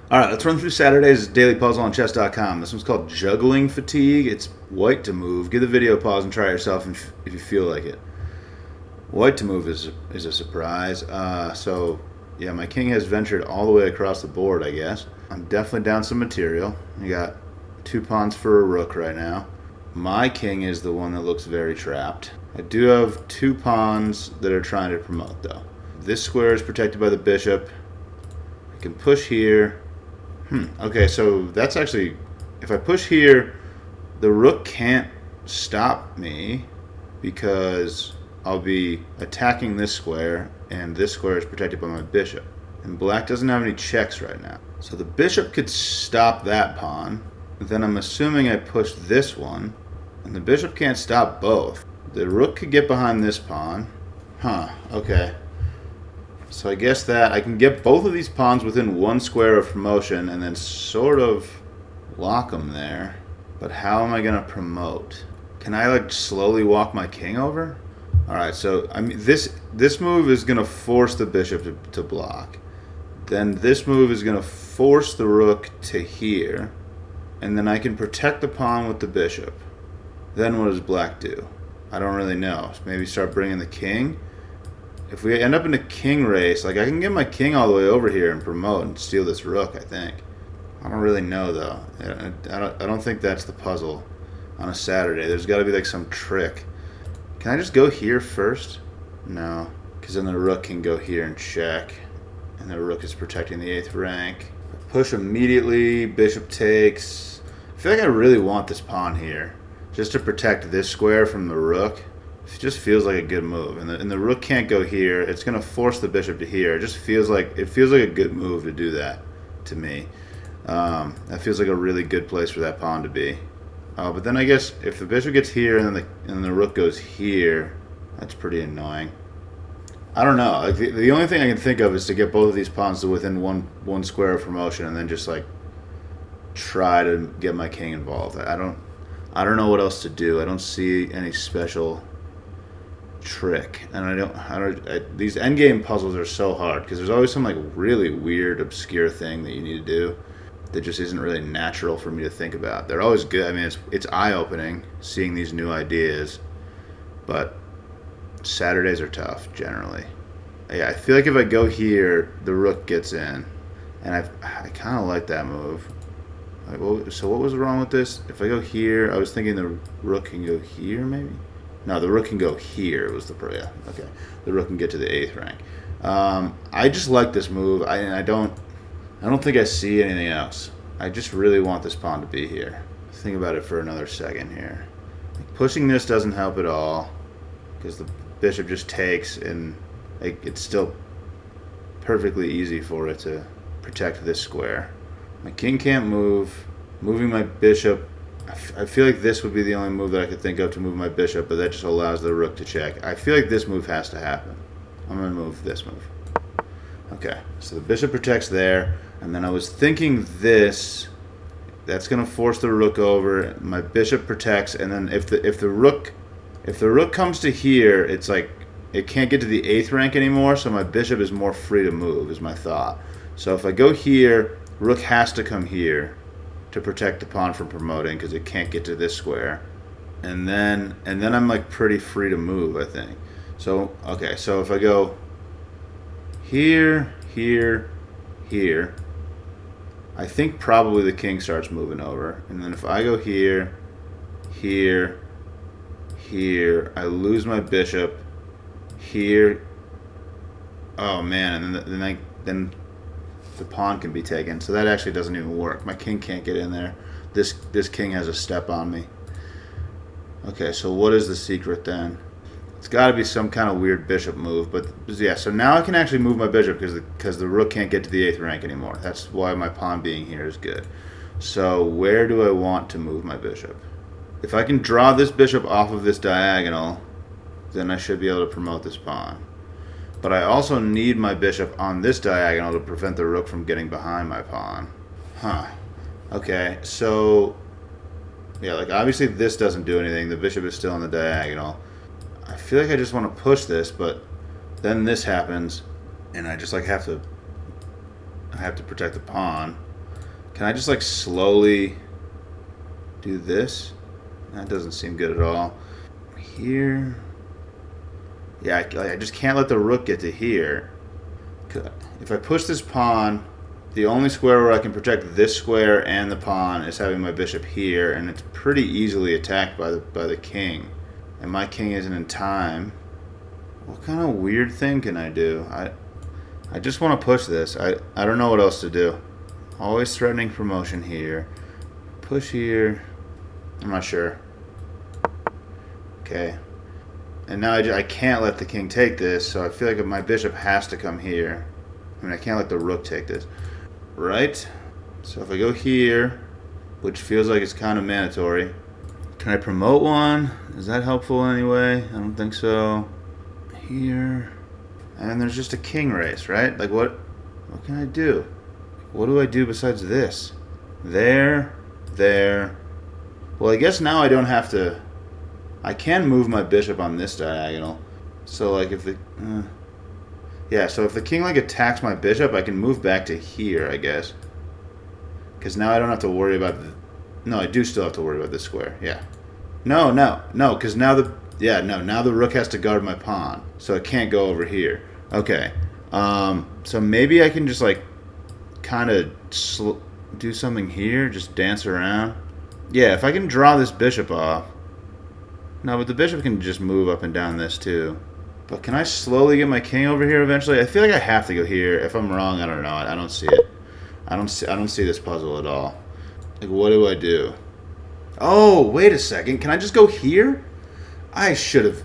All right, let's run through Saturday's daily puzzle on chess.com. This one's called Juggling Fatigue. It's white to move. Give the video a pause and try it yourself if you feel like it. White to move is a surprise. Yeah, my king has ventured all the way across the board, I guess. I'm definitely down some material. You got 2 pawns for a rook right now. My king is the one that looks very trapped. I do have 2 pawns that are trying to promote, though. This square is protected by the bishop. I can push here. Okay, so that's actually... If I push here, the rook can't stop me because I'll be attacking this square, and this square is protected by my bishop. And black doesn't have any checks right now. So the bishop could stop that pawn. Then I'm assuming I push this one, and the bishop can't stop both. The rook could get behind this pawn. Okay. So I guess that I can get both of these pawns within 1 square of promotion and then sort of lock them there. But how am I going to promote? Can I like slowly walk my king over? Alright, so I mean this move is going to force the bishop to block. Then this move is going to force the rook to here. And then I can protect the pawn with the bishop. Then what does black do? I don't really know. Maybe start bringing the king? If we end up in a king race, like I can get my king all the way over here and promote and steal this rook, I think. I don't really know though. I don't think that's the puzzle on a Saturday. There's got to be like some trick. Can I just go here first? No, because then the rook can go here and check, and the rook is protecting the 8th rank. Push immediately. Bishop takes. I feel like I really want this pawn here, just to protect this square from the rook. It just feels like a good move, and the rook can't go here. It's going to force the bishop to here. It just feels like a good move to do that to me. That feels like a really good place for that pawn to be. But then I guess if the bishop gets here and then the rook goes here, that's pretty annoying. I don't know. Like the only thing I can think of is to get both of these pawns to within one square of promotion, and then just like try to get my king involved. I don't know what else to do. I don't see any special trick, and these endgame puzzles are so hard because there's always some like really weird obscure thing that you need to do that just isn't really natural for me to think about. They're always good. I mean, it's eye-opening seeing these new ideas, but Saturdays are tough generally. Yeah, I feel like if I go here, the rook gets in, and I kind of like that move. Like, well, so what was wrong with this? If I go here, I was thinking the rook can go here maybe. No, the rook can go here. Was yeah, okay. The rook can get to the 8th rank. I just like this move. I don't think I see anything else. I just really want this pawn to be here. Think about it for another second here. Like, pushing this doesn't help at all because the bishop just takes, and it's still perfectly easy for it to protect this square. My king can't move. Moving my bishop, I feel like this would be the only move that I could think of to move my bishop, but that just allows the rook to check. I feel like this move has to happen. I'm going to move this move. Okay, so the bishop protects there, and then I was thinking this. That's going to force the rook over. My bishop protects, and then if the rook comes to here, it's like it can't get to the 8th rank anymore, so my bishop is more free to move, is my thought. So if I go here, rook has to come here to protect the pawn from promoting because it can't get to this square, and then I'm like pretty free to move, I think. So okay, so if I go here, here, here, I think probably the king starts moving over, and then if I go here, here, here, I lose my bishop here. Oh man, and then the pawn can be taken, so that actually doesn't even work. My king can't get in there. This king has a step on me. Okay, so what is the secret then? It's got to be some kind of weird bishop move, but yeah, so now I can actually move my bishop because the rook can't get to the 8th rank anymore. That's why my pawn being here is good. So where do I want to move my bishop? If I can draw this bishop off of this diagonal, then I should be able to promote this pawn. But I also need my bishop on this diagonal to prevent the rook from getting behind my pawn. Okay, so yeah, like obviously this doesn't do anything. The bishop is still on the diagonal. I feel like I just want to push this, but then this happens, and I just like have to protect the pawn. Can I just like slowly do this? That doesn't seem good at all. Here. Yeah, I just can't let the rook get to here. If I push this pawn, the only square where I can protect this square and the pawn is having my bishop here, and it's pretty easily attacked by the king. And my king isn't in time. What kind of weird thing can I do? I just want to push this. I don't know what else to do. Always threatening promotion here. Push here. I'm not sure. Okay. And now I can't let the king take this, so I feel like my bishop has to come here. I mean, I can't let the rook take this. Right? So if I go here, which feels like it's kind of mandatory. Can I promote one? Is that helpful anyway? I don't think so. Here. And there's just a king race, right? Like what can I do? What do I do besides this? There. Well, I guess now I don't have to... I can move my bishop on this diagonal. So like if the... yeah, so if the king like attacks my bishop, I can move back to here, I guess. Because now I don't have to worry about... No, I do still have to worry about this square, yeah. No, because now the... Yeah, no, now the rook has to guard my pawn. So it can't go over here. Okay. So maybe I can just like kind of do something here, just dance around. Yeah, if I can draw this bishop off. No, but the bishop can just move up and down this too. But can I slowly get my king over here eventually? I feel like I have to go here. If I'm wrong, I don't know. I don't see it. I don't see this puzzle at all. Like, what do I do? Oh, wait a second. Can I just go here? I should have...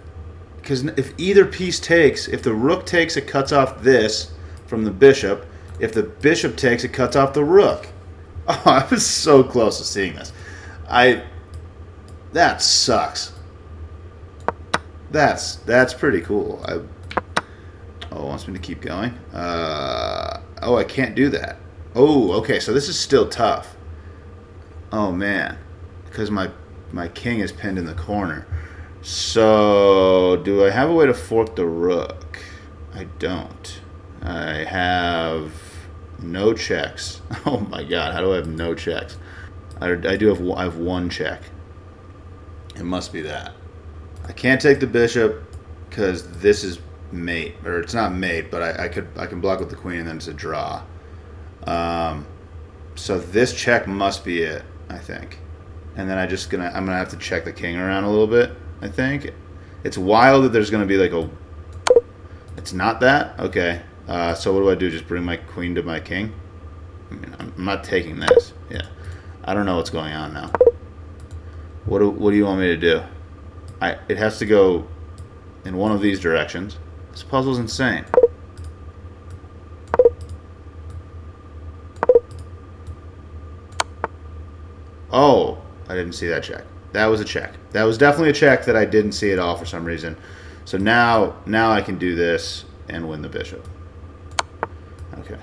Because if either piece takes, if the rook takes, it cuts off this from the bishop. If the bishop takes, it cuts off the rook. Oh, I was so close to seeing this. That sucks. That's pretty cool. Oh, it wants me to keep going. Oh, I can't do that. Oh, okay. So this is still tough. Oh man, because my king is pinned in the corner. So do I have a way to fork the rook? I don't. I have no checks. Oh my god, how do I have no checks? I have one check. It must be that. I can't take the bishop because this is mate, or it's not mate, but I can block with the queen and then it's a draw. So this check must be it, I think. And then I'm gonna have to check the king around a little bit, I think. It's wild that there's gonna be like a... It's not that? Okay. So what do? Just bring my queen to my king? I mean, I'm not taking this. Yeah. I don't know what's going on now. What do you want me to do? It has to go in one of these directions. This puzzle's insane. Oh, I didn't see that check. That was a check. That was definitely a check that I didn't see at all for some reason. So now I can do this and win the bishop. Okay.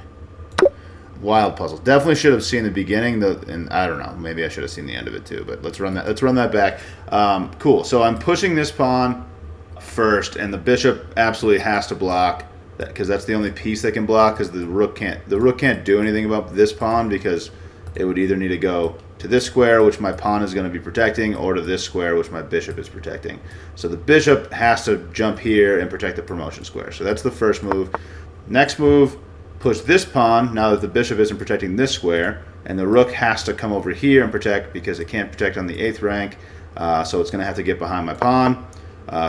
Wild puzzle. Definitely should have seen the beginning, and I don't know. Maybe I should have seen the end of it too. But let's run that back. Cool. So I'm pushing this pawn first, and the bishop absolutely has to block that because that's the only piece that can block. Because the rook can't do anything about this pawn because it would either need to go to this square, which my pawn is going to be protecting, or to this square, which my bishop is protecting. So the bishop has to jump here and protect the promotion square. So that's the first move. Next move. Push this pawn now that the bishop isn't protecting this square, and the rook has to come over here and protect because it can't protect on the 8th rank, so it's going to have to get behind my pawn.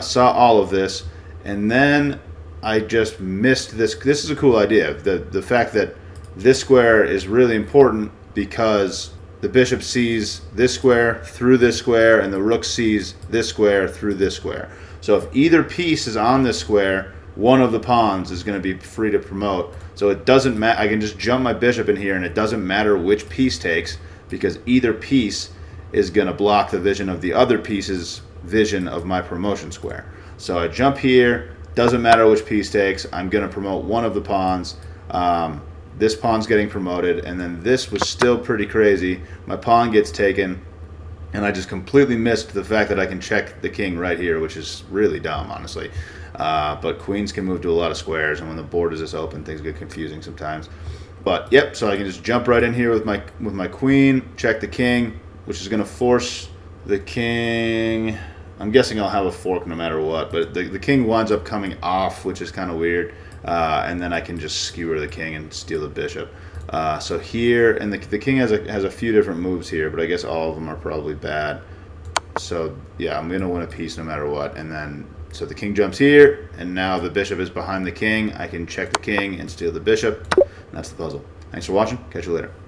Saw all of this, and then I just missed this. This is a cool idea. The fact that this square is really important because the bishop sees this square through this square, and the rook sees this square through this square. So if either piece is on this square, one of the pawns is going to be free to promote. So it doesn't matter. I can just jump my bishop in here, and it doesn't matter which piece takes because either piece is going to block the vision of the other piece's vision of my promotion square. So I jump here. Doesn't matter which piece takes. I'm going to promote one of the pawns. This pawn's getting promoted, and then this was still pretty crazy. My pawn gets taken, and I just completely missed the fact that I can check the king right here, which is really dumb, honestly. But queens can move to a lot of squares, and when the board is this open, things get confusing sometimes. But yep, so I can just jump right in here with my queen, check the king, which is going to force the king. I'm guessing I'll have a fork no matter what, but the king winds up coming off, which is kind of weird. And then I can just skewer the king and steal the bishop. So here, and the king has a few different moves here, but I guess all of them are probably bad. So yeah, I'm going to win a piece no matter what. And then, so the king jumps here, and now the bishop is behind the king. I can check the king and steal the bishop. That's the puzzle. Thanks for watching. Catch you later.